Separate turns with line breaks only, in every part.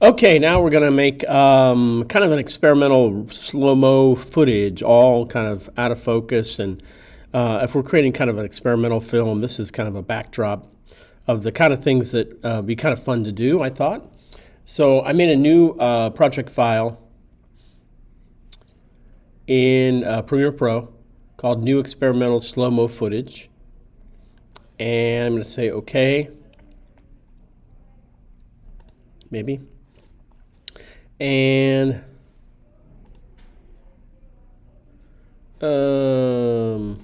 Okay, now we're going to make kind of an experimental slow-mo footage, all kind of out of focus. And if we're creating kind of an experimental film, this is kind of a backdrop of the kind of things that be kind of fun to do, I thought. So I made a new project file in Premiere Pro called New Experimental Slow-Mo Footage. And I'm going to say OK, maybe. And I'm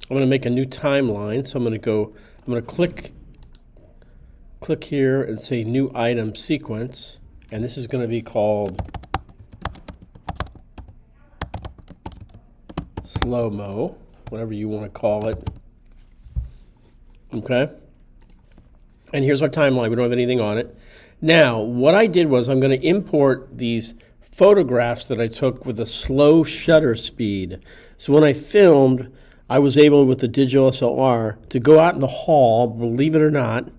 going to make a new timeline. So I'm going to click here and say new item sequence. And this is going to be called slow-mo, whatever you want to call it. Okay. And here's our timeline. We don't have anything on it. Now, what I did was I'm going to import these photographs that I took with a slow shutter speed. So when I filmed, I was able, with the digital SLR, to go out in the hall, believe it or not,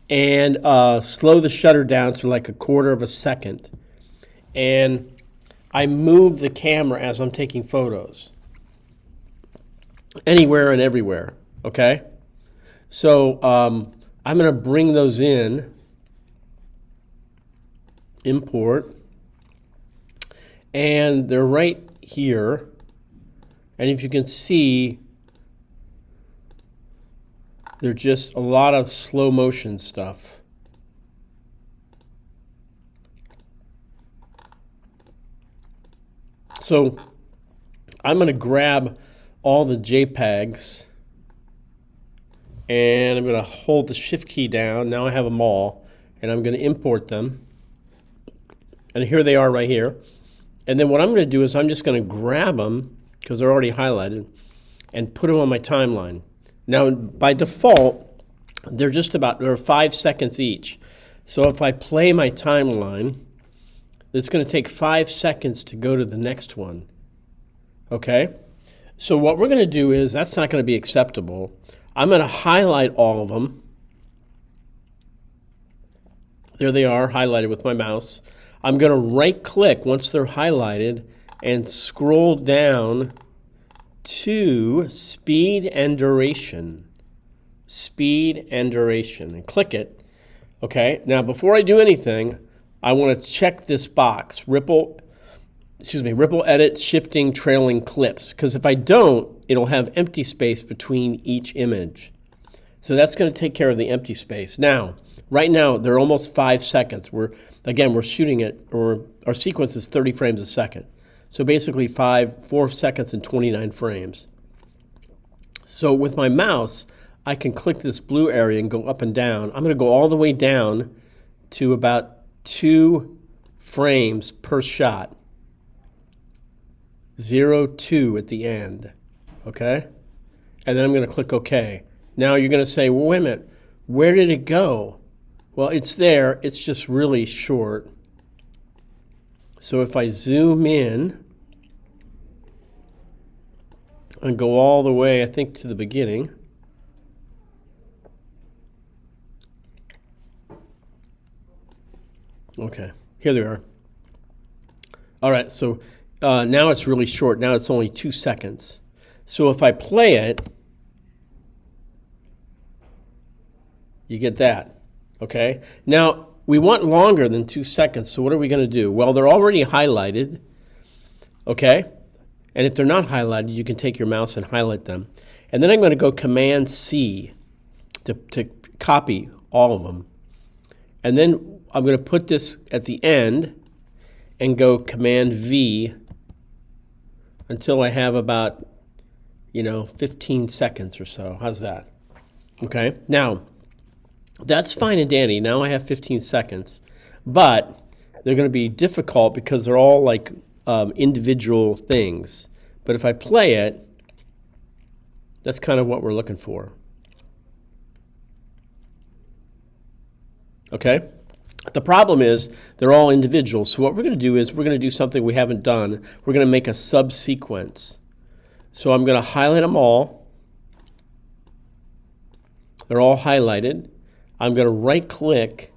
and slow the shutter down to like 1/4 of a second. And I move the camera as I'm taking photos. Anywhere and everywhere, okay? So I'm going to bring those in. Import, and they're right here, and if you can see, they're just a lot of slow motion stuff. So I'm going to grab all the JPEGs and I'm going to hold the shift key down. Now I have them all, and I'm going to import them. And here they are right here. And then what I'm going to do is I'm just going to grab them, because they're already highlighted, and put them on my timeline. Now, by default, they're 5 seconds each. So if I play my timeline, it's going to take 5 seconds to go to the next one. Okay? So what we're going to do is, that's not going to be acceptable. I'm going to highlight all of them. There they are, highlighted with my mouse. I'm going to right-click once they're highlighted and scroll down to speed and duration. Speed and duration, and click it. Okay, now before I do anything, I want to check this box, ripple edit shifting trailing clips, because if I don't, it'll have empty space between each image. So that's going to take care of the empty space. Now, right now, they're almost 5 seconds. We're shooting it, or our sequence is 30 frames a second. So basically 4 seconds and 29 frames. So with my mouse, I can click this blue area and go up and down. I'm going to go all the way down to about 2 frames per shot. 0.2 at the end, okay? And then I'm going to click OK. Now you're going to say, well, wait a minute, where did it go? Well, it's there, it's just really short. So if I zoom in and go all the way, I think, to the beginning, okay, here they are. All right, so now it's really short. Now it's only 2 seconds. So if I play it, you get that. Okay, now we want longer than 2 seconds, so what are we going to do? Well, they're already highlighted, okay? And if they're not highlighted, you can take your mouse and highlight them. And then I'm going to go Command-C to copy all of them. And then I'm going to put this at the end and go Command-V until I have about, 15 seconds or so. How's that? Okay, now, that's fine and dandy. Now I have 15 seconds, but they're going to be difficult because they're all like individual things. But if I play it, that's kind of what we're looking for. Okay? The problem is they're all individual. So what we're going to do is we're going to do something we haven't done. We're going to make a subsequence. So I'm going to highlight them all. They're all highlighted. I'm going to right-click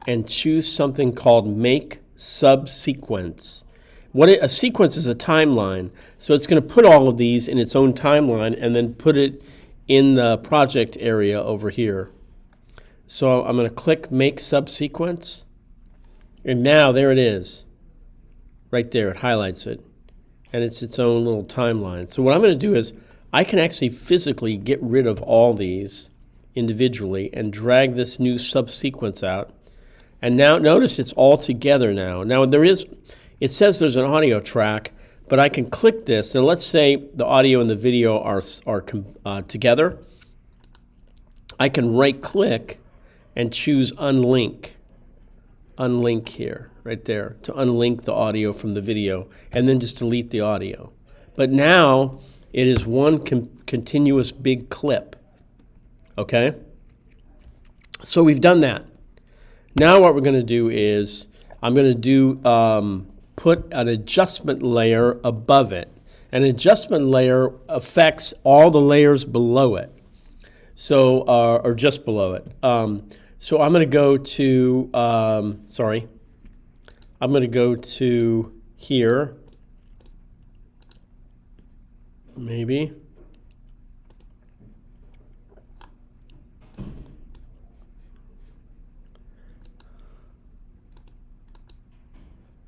and choose something called Make Subsequence. A sequence is a timeline. So it's going to put all of these in its own timeline and then put it in the project area over here. So I'm going to click Make Subsequence. And now there it is. Right there, it highlights it. And it's its own little timeline. So what I'm going to do is I can actually physically get rid of all these individually and drag this new subsequence out. And now notice it's all together now. Now it says there's an audio track, but I can click this. And let's say the audio and the video are together. I can right click and choose Unlink. Unlink here, right there, to unlink the audio from the video, and then just delete the audio. But now it is one continuous big clip. Okay? So we've done that. Now what we're going to do is I'm going to put an adjustment layer above it. An adjustment layer affects all the layers below it. So, or just below it. So I'm going to go to, I'm going to go to here, maybe.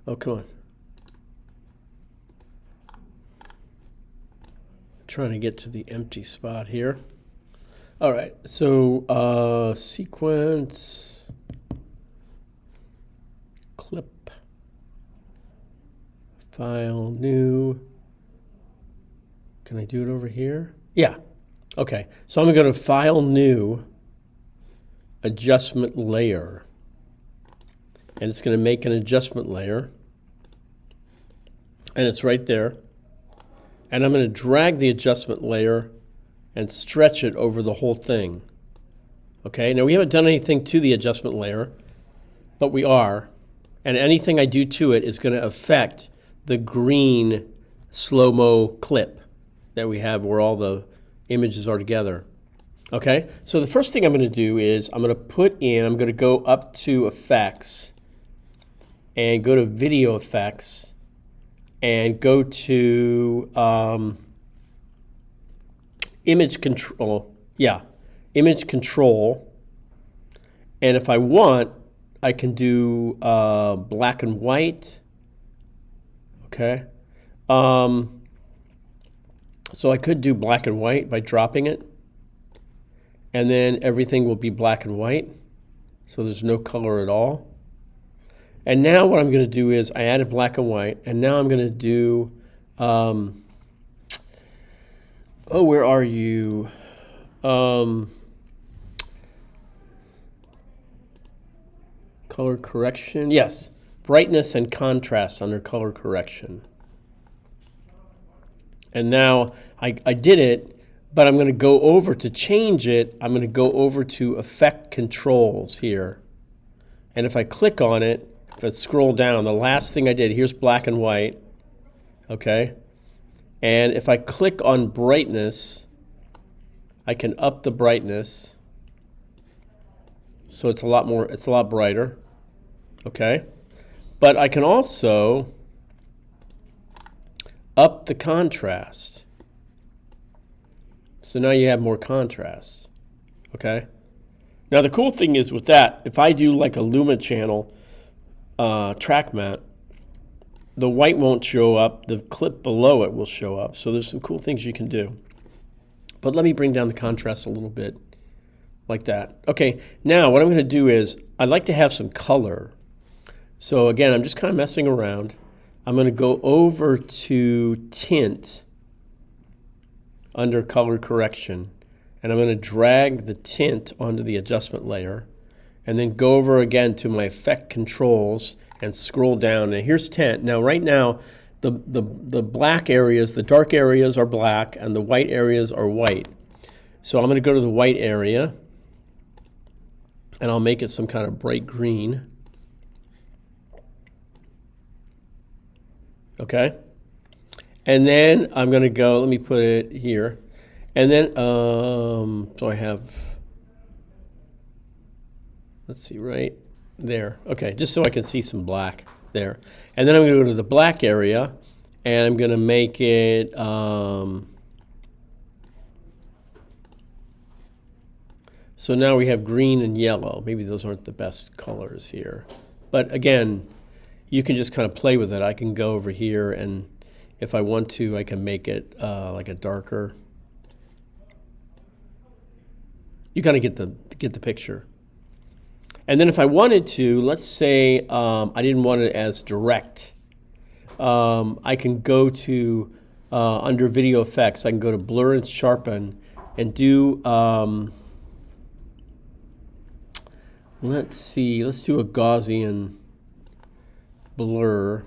Oh, come on. Trying to get to the empty spot here. All right, so sequence, clip, file, new. Can I do it over here? Yeah. Okay, so I'm going to go to File, New, Adjustment Layer. And it's going to make an adjustment layer. And it's right there. And I'm going to drag the adjustment layer and stretch it over the whole thing. Okay, now we haven't done anything to the adjustment layer, but we are. And anything I do to it is going to affect the green slow-mo clip that we have where all the images are together. Okay, so the first thing I'm going to do is I'm going to go up to Effects and go to Video Effects and go to Image Control. Yeah, Image Control. And if I want, I can do black and white. Okay. So I could do black and white by dropping it. And then everything will be black and white. So there's no color at all. And now what I'm going to do is I added black and white. And now I'm going to do, where are you? Color correction. Yes. Brightness and contrast under color correction. And now I did it, but I'm going to go over to change it. I'm going to go over to Effect Controls here. And if I click on it, if I scroll down, the last thing I did, here's black and white. Okay. And if I click on brightness, I can up the brightness. So it's a lot brighter. Okay. But I can also up the contrast. So now you have more contrast. Okay. Now the cool thing is with that, if I do like a Luma channel track mat, the white won't show up, the clip below it will show up. So there's some cool things you can do. But let me bring down the contrast a little bit, like that. Okay, now what I'm going to do is, I'd like to have some color. So again, I'm just kind of messing around. I'm going to go over to Tint under Color Correction. And I'm going to drag the tint onto the adjustment layer. And then go over again to my Effect Controls and scroll down. And here's tint. Now, right now, the black areas, the dark areas are black, and the white areas are white. So I'm going to go to the white area, and I'll make it some kind of bright green. Okay? And then I'm going to go, let me put it here. And then, so I have, let's see, right? there. Okay, just so I can see some black there. And then I'm going to go to the black area, and I'm going to make it so now we have green and yellow. Maybe those aren't the best colors here. But again, you can just kind of play with it. I can go over here, and if I want to, I can make it like a darker. You kind of get the picture. And then if I wanted to, let's say I didn't want it as direct. I can go to, under video effects, I can go to blur and sharpen and do, let's see, let's do a Gaussian blur.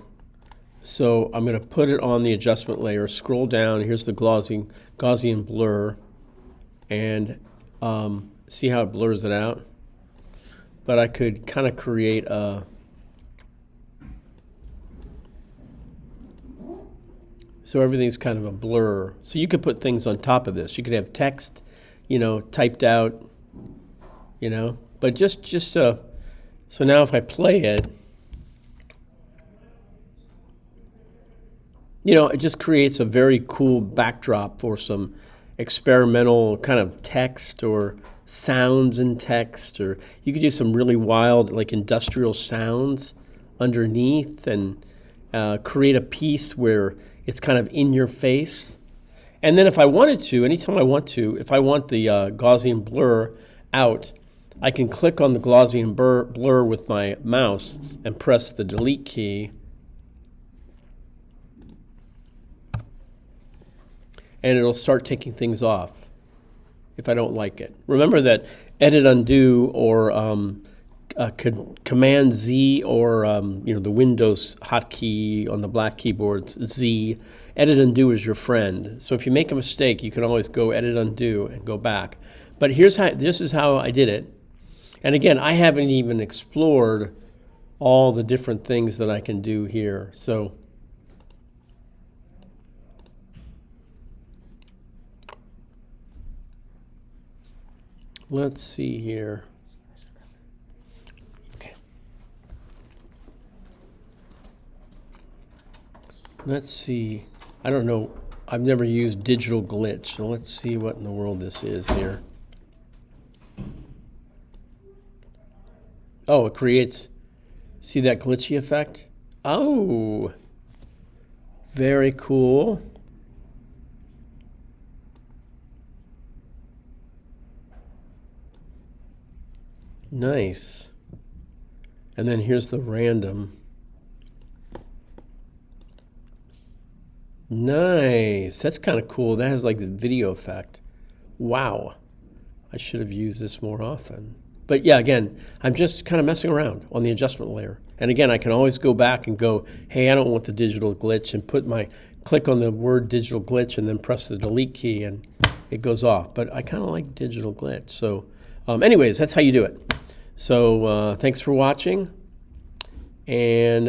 So I'm going to put it on the adjustment layer, scroll down, here's the Gaussian blur, and see how it blurs it out? But I could kind of create a, so everything's kind of a blur. So you could put things on top of this. You could have text, you know, typed out, you know, but just so now if I play it, you know, it just creates a very cool backdrop for some experimental kind of text or sounds in text, or you could do some really wild like industrial sounds underneath and create a piece where it's kind of in your face. And then if I wanted to, anytime I want to, if I want the Gaussian blur out, I can click on the Gaussian blur with my mouse and press the delete key, and it'll start taking things off if I don't like it. Remember that edit undo or Command Z or you know, the Windows hotkey on the black keyboards, Z, edit undo is your friend. So if you make a mistake, you can always go edit undo and go back. But this is how I did it. And again, I haven't even explored all the different things that I can do here. So let's see here. Okay. Let's see. I don't know. I've never used digital glitch, so let's see what in the world this is here. Oh, it creates, see that glitchy effect? Oh, very cool. Nice. And then here's the random. Nice. That's kind of cool. That has like the video effect. Wow. I should have used this more often. But yeah, again, I'm just kind of messing around on the adjustment layer. And again, I can always go back and go, hey, I don't want the digital glitch, and click on the word digital glitch and then press the delete key and it goes off. But I kind of like digital glitch. So anyways, that's how you do it. So thanks for watching. And